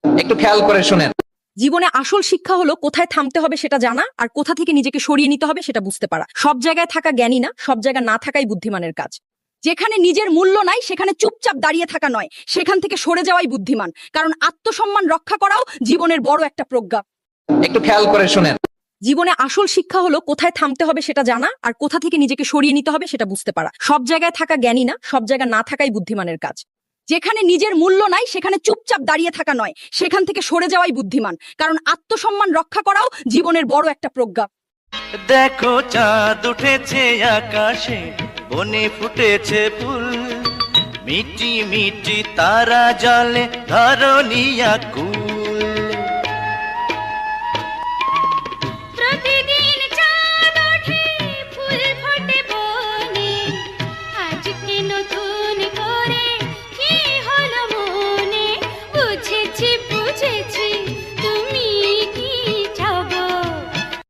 একটু খেয়াল করে শুনেন। জীবনে আসল শিক্ষা হলো কোথায় থামতে হবে সেটা জানা, আর কোথা থেকে নিজেকে সরিয়ে নিতে হবে সেটা বুঝতে পারা। সব জায়গায় থাকা জ্ঞানী না, সব জায়গায় না থাকাই বুদ্ধিমানের কাজ। যেখানে নিজের মূল্য নাই সেখানে চুপচাপ দাঁড়িয়ে থাকা নয়, সেখান থেকে সরে যাওয়াই বুদ্ধিমান। কারণ আত্মসম্মান রক্ষা করাও জীবনের বড় একটা প্রজ্ঞা। একটু খেয়াল করে শুনেন। জীবনে আসল শিক্ষা হলো কোথায় থামতে হবে সেটা জানা, আর কোথা থেকে নিজেকে সরিয়ে নিতে হবে সেটা বুঝতে পারা। সব জায়গায় থাকা জ্ঞানী না, সব জায়গায় না থাকাই বুদ্ধিমানের কাজ। যেখানে নিজের মূল্য নাই সেখানে চুপচাপ দাঁড়িয়ে থাকা নয়, সেখান থেকে সরে যাওয়াই বুদ্ধিমান। কারণ আত্মসম্মান রক্ষা করাও জীবনের বড় একটা প্রজ্ঞা। দেখো চাঁদ উঠেছে আকাশে, বনে ফুটেছে ফুল, মিটি মিটি তারা জলে ধরণী আকুল।